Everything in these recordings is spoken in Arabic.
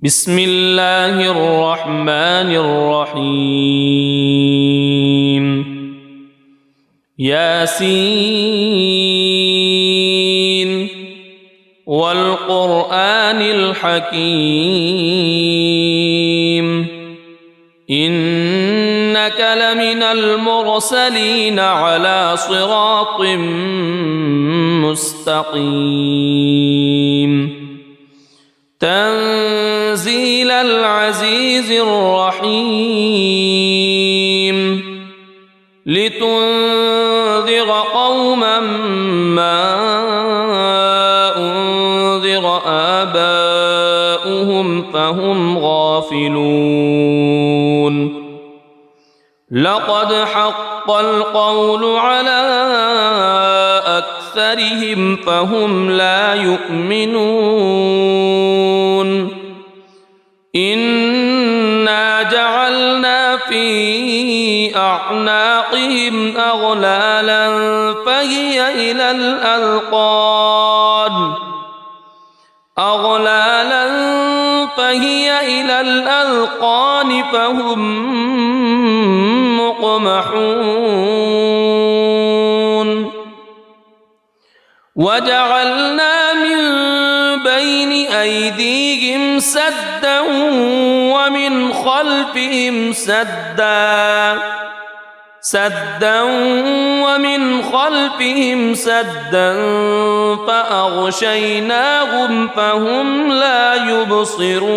بسم الله الرحمن الرحيم ياسين والقرآن الحكيم إنك لمن المرسلين على صراط مستقيم تنزيل العزيز الرحيم لتنذر قوما ما أنذر آباؤهم فهم غافلون لقد حق القول على أكثرهم فهم لا يؤمنون إنا جعلنا في أعناقهم أغلالا فهي إلى الأذقان فهم مقمحون وجعلنا من بين أيديهم سدا ومن خلفهم سدا فأغشيناهم فهم لا يبصرون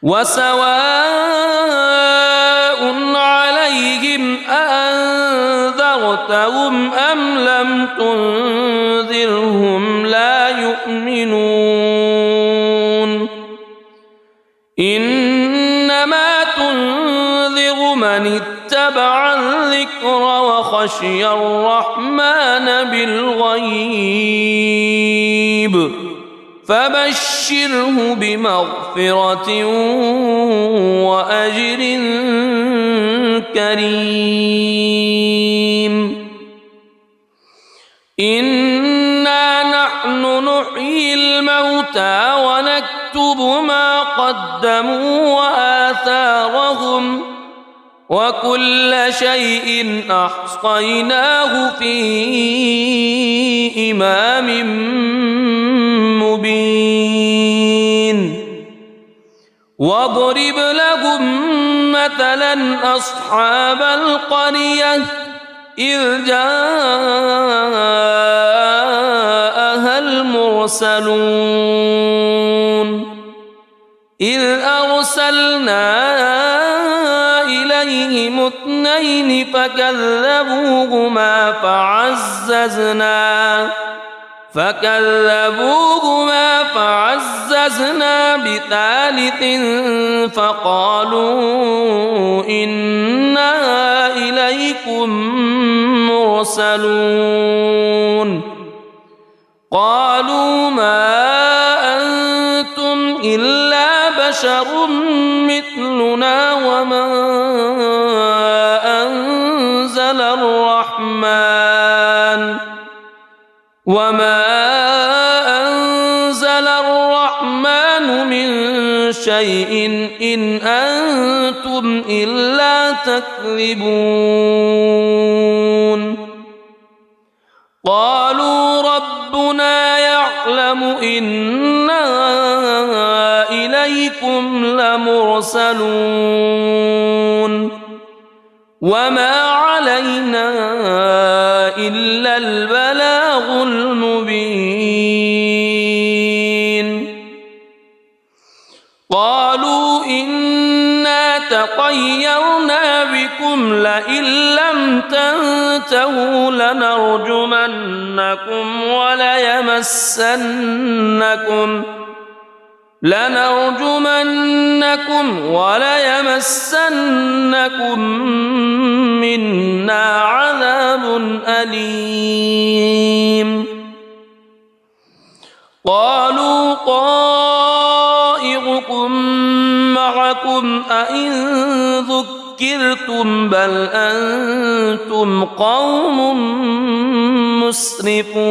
وسواء عليهم أأنذرتهم أم لم تنذرهم لا يؤمنون إنما تنذر من اتبع الذكر وخشي الرحمن بالغيب فبشره بمغفرة وأجر كريم إنا نحن نحيي الموتى ونكتب ما قدموا وآثارهم وكل شيء أحصيناه في إمام مبين واضرب لهم مثلا أصحاب القرية إذ جاءها المرسلون إذ أرسلنا إليهم اثنين فكذبوهما فعززنا بثالث فقالوا إنا إليكم مرسلون قالوا ما أنتم إلا بشر مثلنا وما أنزل الرحمن من شيء إن أنتم إلا تكذبون قالوا ربنا يعلم إنا إليكم لمرسلون وما علينا إلا البلاغ المبين قالوا إنا تطيرنا بكم لئن لم تنتهوا لنرجمنكم وليمسنكم منا عذاب أليم قالوا طائركم معكم أئن ذكرتم بل أنتم قوم مسرفون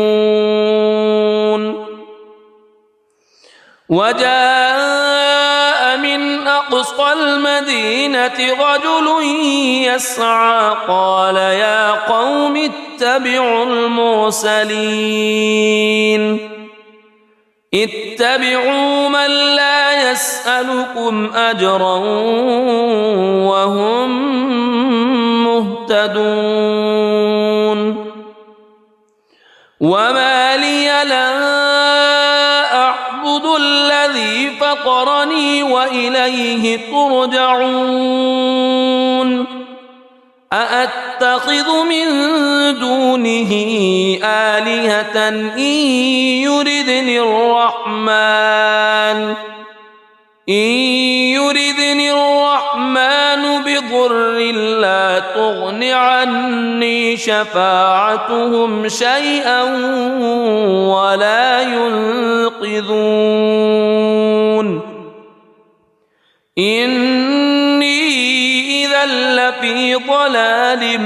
وجاء من أقصى المدينة رجل يسعى قال يا قوم اتبعوا المرسلين اتبعوا من لا يسألكم أجرا وهم مهتدون وما لي لا أعبد الذي فطرني وإليه ترجعون أأتخذ من دونه آلهة إن يردني الرحمن بضر لا تغن عني شفاعتهم شيئا ولا ينقذون إني إذا لفي ضلال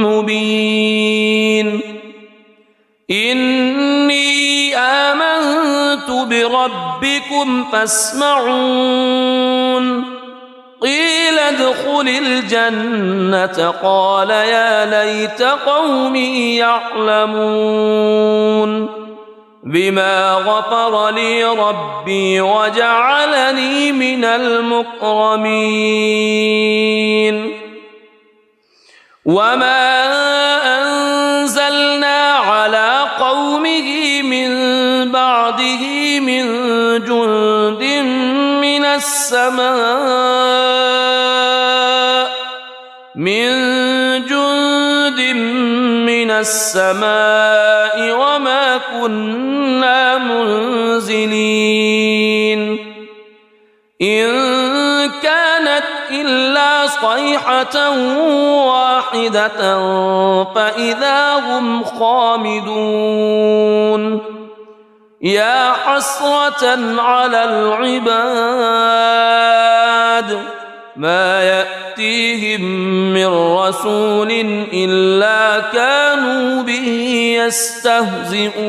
مبين إني آمنت بربكم فاسمعون قيل ادخل الجنة قال يا ليت قومي يعلمون بما غفر لي ربي وجعلني من المكرمين وما أنزلنا على قومه من بعده من جند من السماء وما كنا منزلين إن كانت إلا صيحة واحدة فإذا هم خامدون يا حسرة على العباد ما يأتيهم من رسول إلا كانوا به يستهزئون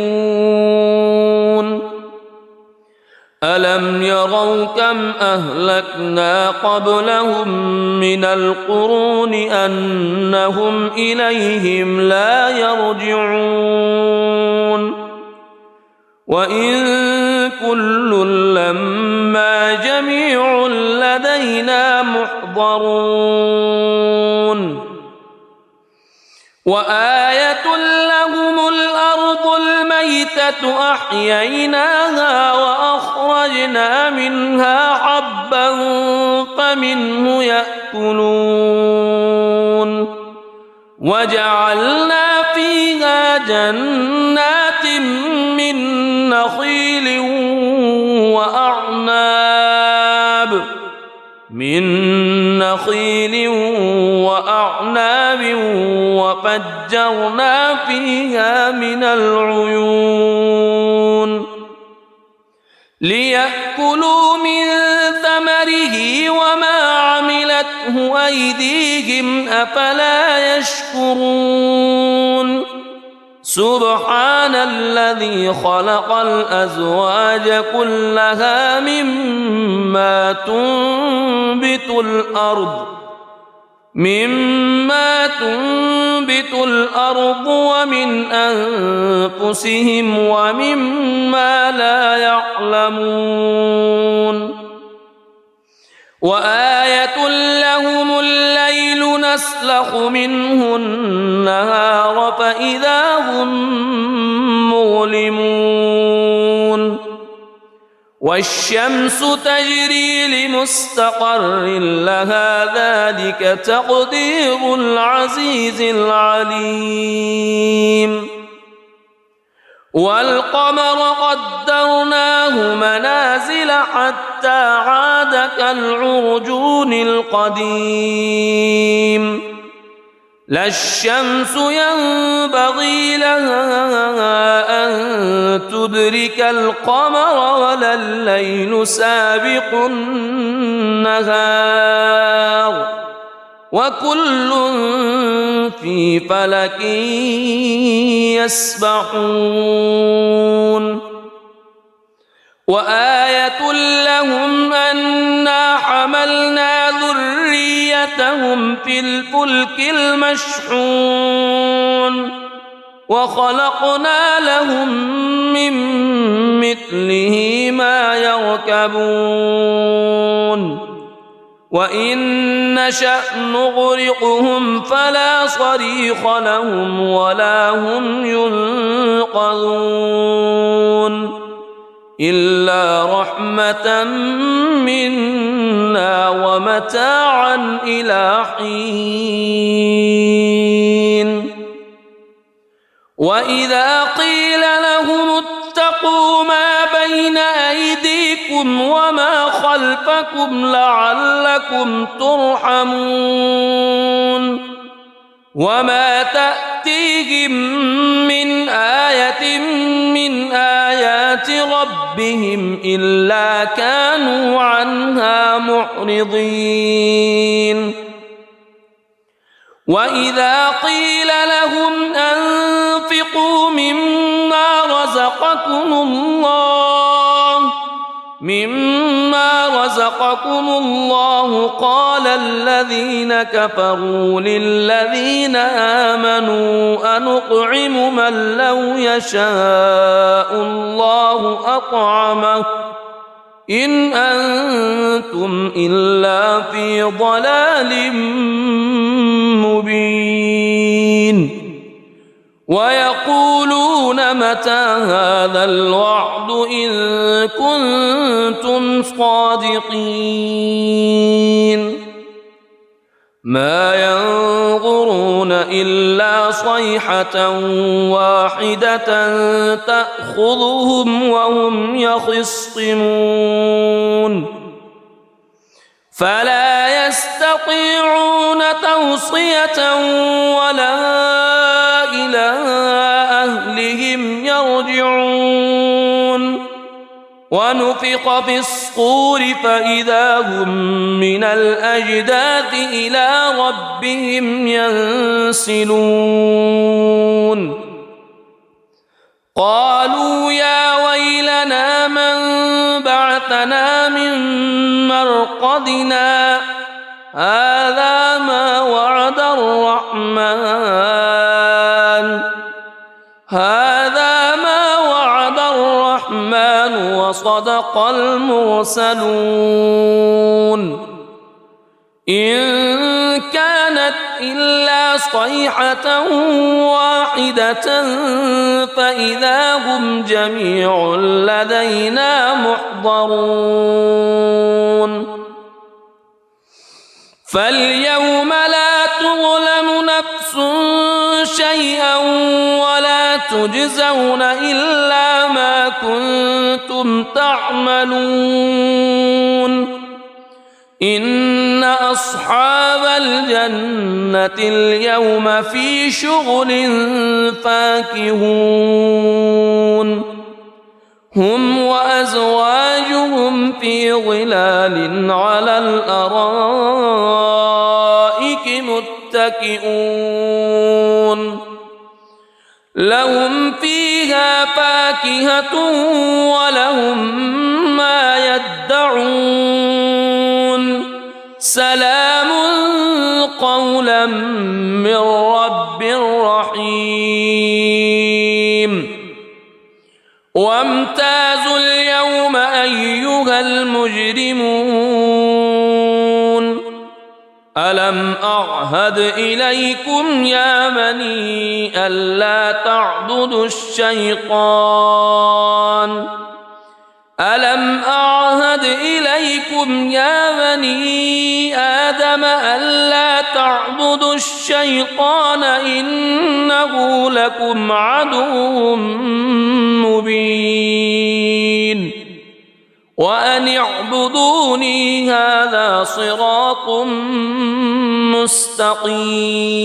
ألم يروا كم أهلكنا قبلهم من القرون أنهم إليهم لا يرجعون وإن كل لما جميع لدينا محضرون وآية لهم الأرض الميتة أحييناها وأخرجنا منها حبا فمنه يأكلون وجعلنا فيها جنات من نخيل وأعناب وفجرنا فيها من العيون ليأكلوا من ثمره وما عملته أيديهم أفلا يشكرون سبحان الذي خلق الأزواج كلها مما تنبت الأرض ومن أنفسهم ومما لا يعلمون وآية لهم الليل نسلخ منه النهار فإذا هم مظلمون والشمس تجري لمستقر لها ذلك تقدير العزيز العليم والقمر قدرناه منازل حتى عاد كالعرجون القديم لا الشمس ينبغي لها أن تدرك القمر ولا الليل سابق النهار وكل في فلك يسبحون وآية لهم أنا حملنا ذريتهم في الفلك المشحون وخلقنا لهم من مثله ما يركبون وإن نشأ نغرقهم فلا صريخ لهم ولا هم ينقذون إلا رحمة منا ومتاعا إلى حين وإذا قيل لهم اتقوا ما بين أيديكم وما خلفكم لعلكم ترحمون وما تأتيهم من آية من آيات ربهم إلا كانوا عنها معرضين وإذا قيل لهم أنفقوا مما رزقكم الله قال الذين كفروا للذين آمنوا أنطعم من لو يشاء الله أطعمه إن أنتم إلا في ضلال مبين ويقولون متى هذا الوعد إن كنتم صادقين ما ينظرون إلا صيحة واحدة تأخذهم وهم يخصمون فلا يستطيعون توصية ولا إلى أهلهم يرجعون ونفخ في الصور فإذا هم من الأجداث إلى ربهم ينسلون قالوا يا ويلنا من بعثنا من مرقدنا هذا ما وعد الرحمن وصدق المرسلون إن كانت إلا صيحة واحدة فإذا هم جميع لدينا محضرون فاليوم لا تظلم نفس شيئا ولا تجزون إلا ما كنتم تعملون إن أصحاب الجنة اليوم في شغل فاكهون هم وأزواجهم في ظلال على الأرائك متكئون لهم فيها فاكهة ولهم ما يدعون سلام قولا من رب رحيم وامتازوا اليوم أيها المجرمون ألم أعهد إليكم يا بني ألا تعبدوا الشيطان ألم أعهد إليكم يا بني آدم ألا تعبدوا الشيطان إنه لكم عدو مبين وأن اعبدوني هذا صراط مستقيم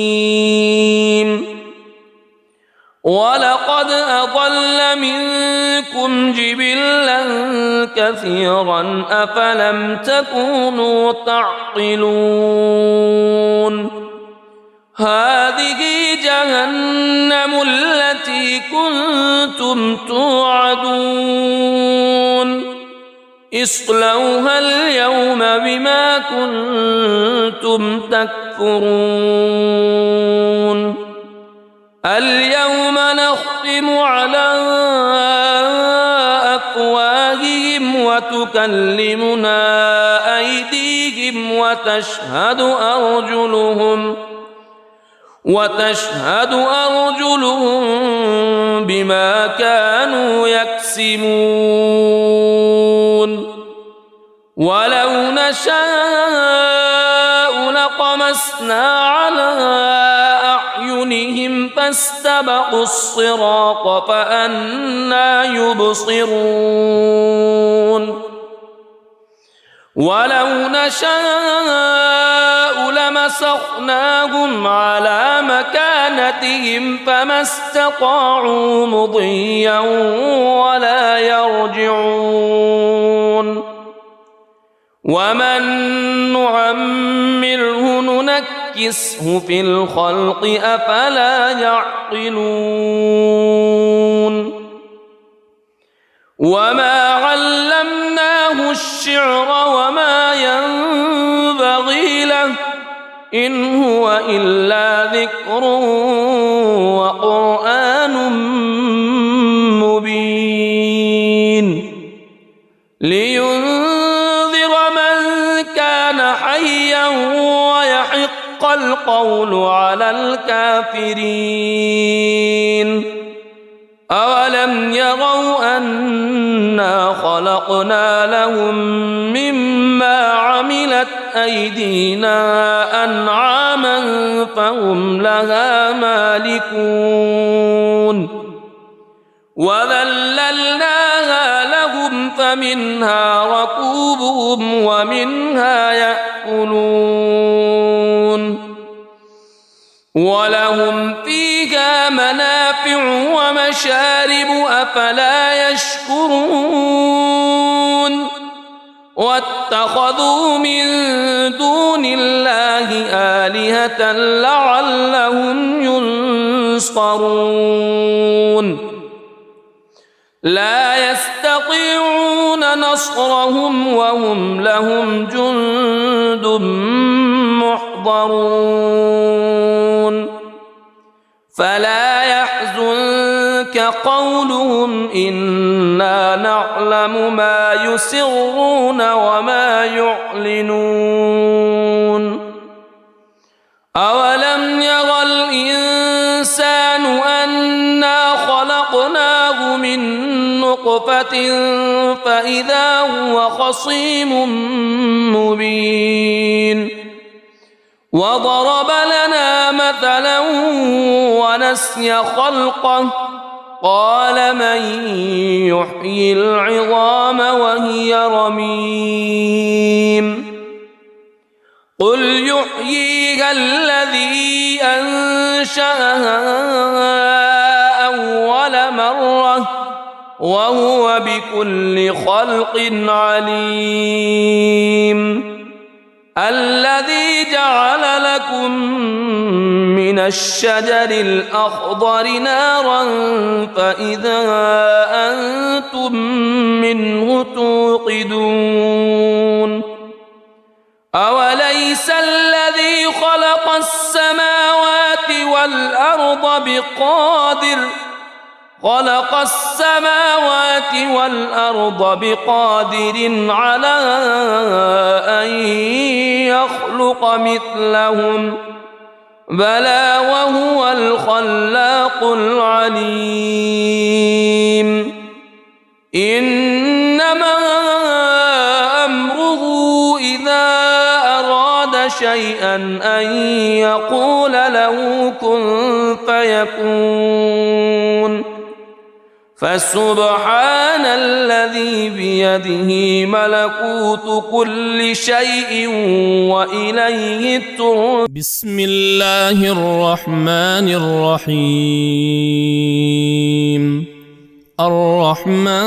ولقد أضل منكم جبلا كثيرا أفلم تكونوا تعقلون هذه جهنم التي كنتم توعدون اصلوها اليوم بما كنتم تكفرون اليوم نختم على أفواههم وتكلمنا أيديهم وتشهد أرجلهم بما كانوا يكسبون ولو نشاء لطمسنا على أعينهم فاستبقوا الصراط فأنى يبصرون ولو نشاء لمسخناهم على مكانتهم فما استطاعوا مضيا ولا يرجعون ومن نعمره ننكسه في الخلق أفلا يعقلون وما علمناه الشعر وما ينبغي له إن هو إلا ذكر وقرآن مبين لينذر من كان حيا ويحق القول على الكافرين أولم يروا أنا خلقنا لهم مما عملت أيدينا أنعاما فهم لها مالكون وذللناها لهم فمنها ركوبهم ومنها يأكلون ولهم فيها منافع ومشارب أفلا يشكرون واتخذوا من دون الله آلهة لعلهم ينصرون لا يستطيعون نصرهم وهم لهم جند محضرون فلا يحزنك قولهم إنا نعلم ما يسرون وما يعلنون أولم يرى الإنسان أنا خلقناه من نطفة فإذا هو خصيم مبين وضرب لنا مثلا ونسي خلقه قال من يحيي العظام وهي رميم قل يحييها الذي أنشأها أول مرة وهو بكل خلق عليم الذي جعل لكم من الشجر الأخضر نارا فإذا أنتم منه توقدون أوليس الذي خلق السماوات والأرض بقادر على أن يخلق مثلهم بلى وهو الخلاق العليم إنما أمره إذا أراد شيئا أن يقول له كن فيكون فسبحان الذي بيده ملكوت كل شيء وإليه ترجعون بسم الله الرحمن الرحيم الرحمن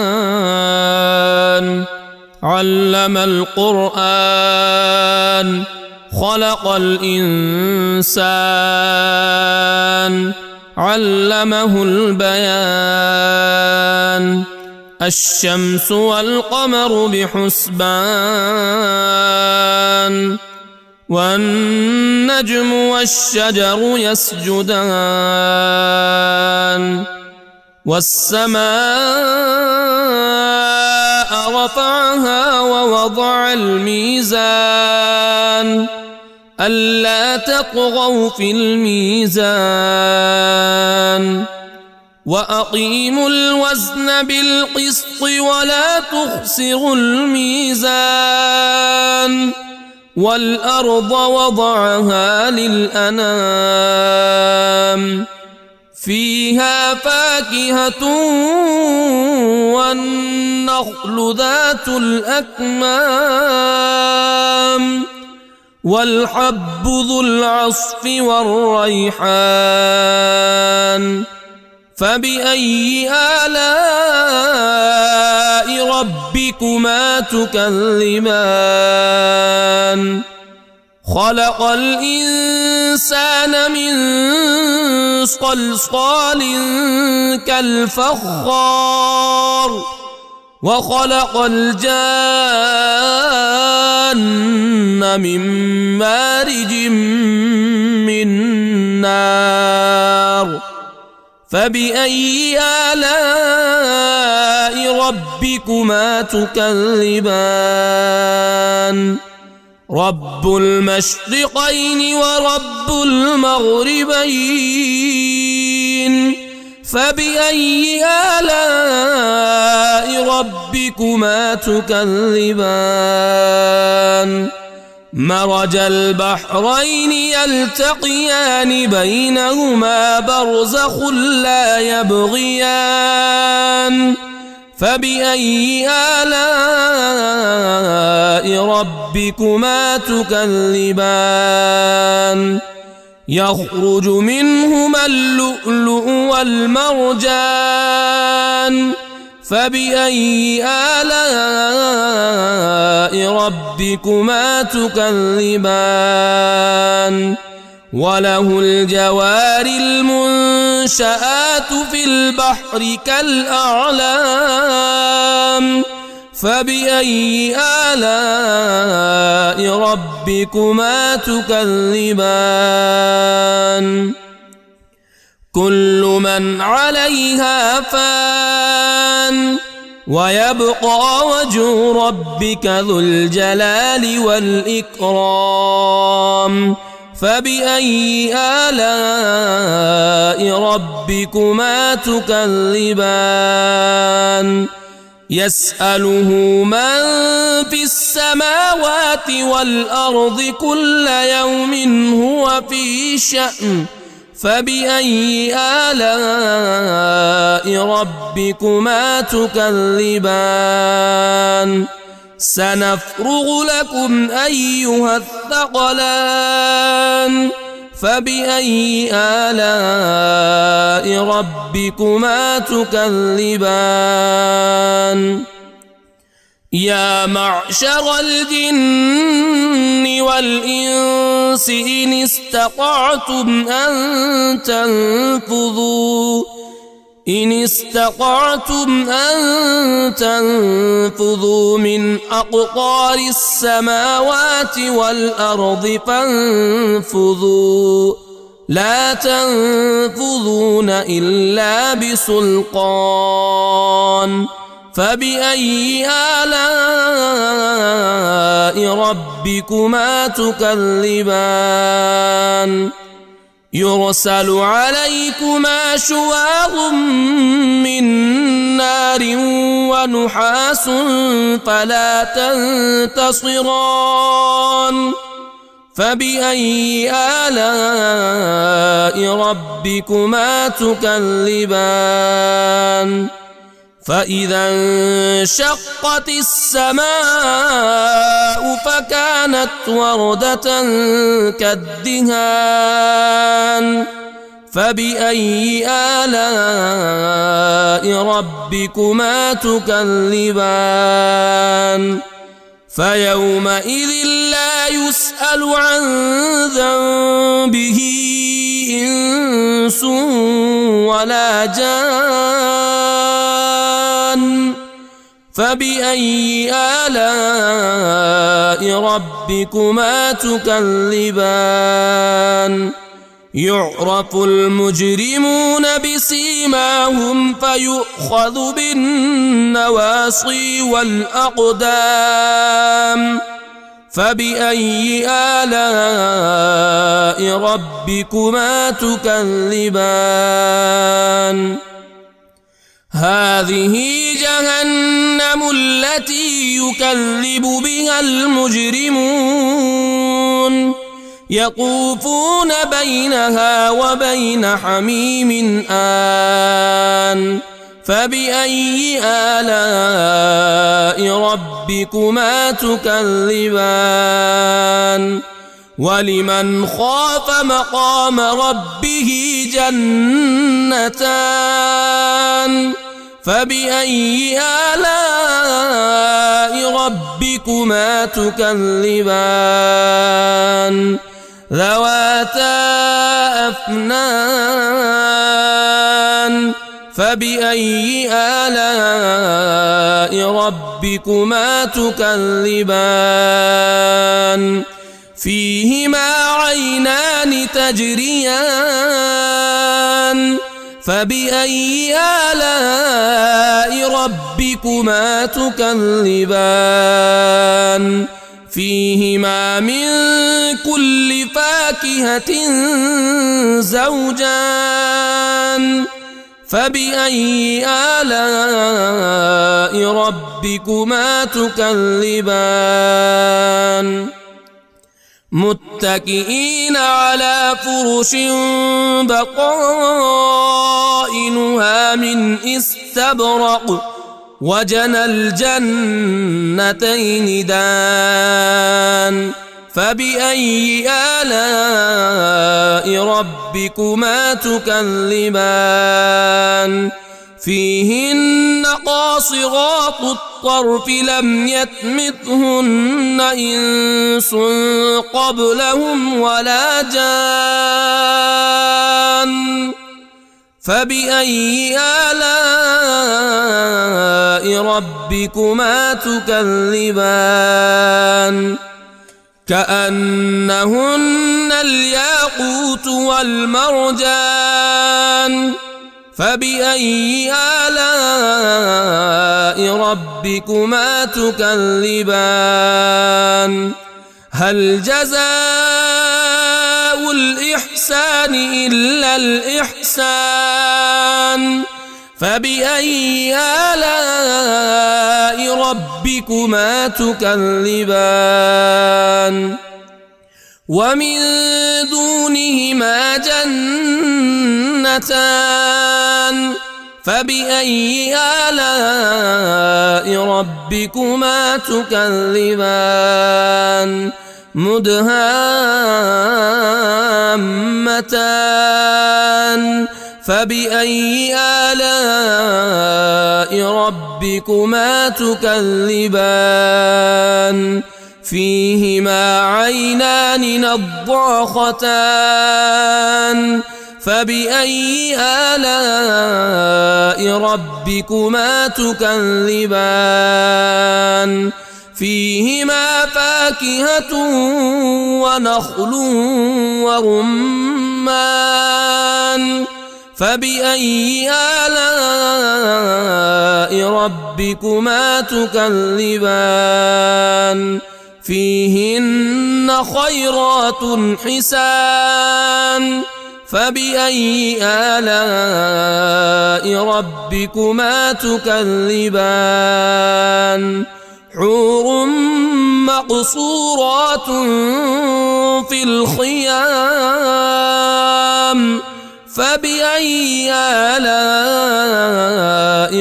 علم القرآن خلق الإنسان علمه البيان الشمس والقمر بحسبان والنجم والشجر يسجدان والسماء رفعها ووضع الميزان ألا تطغوا في الميزان وأقيموا الوزن بالقسط ولا تخسروا الميزان والأرض وضعها للأنام فيها فاكهة والنخل ذات الأكمام والحب ذو العصف والريحان فبأي آلاء ربكما تكذبان خلق الإنسان من صلصال كالفخار وخلق الجان من مارج من نار فبأي آلاء ربكما تكذبان رب المشرقين ورب المغربين فبأي آلاء ربكما تكذبان مرج البحرين يلتقيان بينهما برزخ لا يبغيان فبأي آلاء ربكما تكذبان يخرج منهما اللؤلؤ والمرجان فبأي آلاء ربكما تكذبان وله الجوار المنشآت في البحر كالأعلام فبأي آلاء ربكما تكذبان كل من عليها فان ويبقى وجه ربك ذو الجلال والإكرام فبأي آلاء ربكما تكذبان يسأله من في السماوات والأرض كل يوم هو في شأن فبأي آلاء ربكما تكذبان سنفرغ لكم أيها الثقلان فبأي آلاء ربكما تكذبان يا معشر الجن والإنس إن استطعتم أن تنفذوا من أقطار السماوات والأرض فانفذوا لا تنفذون إلا بسلطان فبأي آلاء ربكما تكذبان يرسل عليكما شواظ من نار ونحاس فلا تنتصران فبأي آلاء ربكما تكذبان فإذا انشقت السماء فكانت وردة كالدهان فبأي آلاء ربكما تكذبان فيومئذ لا يسأل عن ذنبه إنس ولا جان فبأي آلاء ربكما تكذبان يعرف المجرمون بسيماهم فيؤخذ بالنواصي والأقدام فبأي آلاء ربكما تكذبان هذه جهنم التي يكذب بها المجرمون يطوفون بينها وبين حميم آن فبأي آلاء ربكما تكذبان ولمن خاف مقام ربه جنتان فبأي آلاء ربكما تكذبان ذواتا أفنان فبأي آلاء ربكما تكذبان فيهما عينان تجريان فبأي آلاء ربكما تكذبان فيهما من كل فاكهة زوجان فبأي آلاء ربكما تكذبان متكئين على فرش بطائنها من استبرق وجنى الجنتين دان فبأي آلاء ربكما تكذبان فيهن قاصرات الطرف لم يطمثهن إنس قبلهم ولا جان فبأي آلاء ربكما تكذبان كأنهن الياقوت والمرجان فبأي آلاء ربكما تكذبان هل جزاء الإحسان إلا الإحسان فبأي آلاء ربكما تكذبان ومن دونهما جنتان فبأي آلاء ربكما تكذبان مدهامتان فبأي آلاء ربكما تكذبان فيهما عينان نضاختان فبأي آلاء ربكما تكذبان فيهما فاكهة ونخل ورمان فبأي آلاء ربكما تكذبان فيهن خيرات حسان فبأي آلاء ربكما تكذبان حور مقصورات في الخيام فبأي آلاء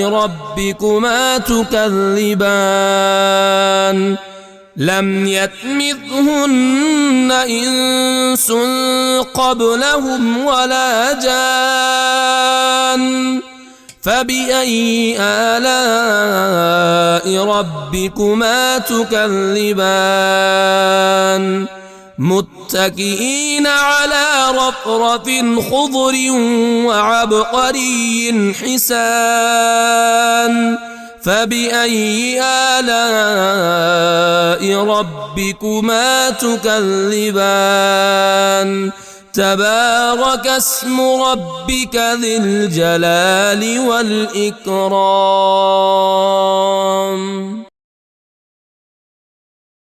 ربكما تكذبان لم يطمثهن إنس قبلهم ولا جان فبأي آلاء ربكما تكذبان متكئين على رفرف خضر وعبقري حسان فبأي آلاء ربكما تكذبان تبارك اسم ربك ذي الجلال والإكرام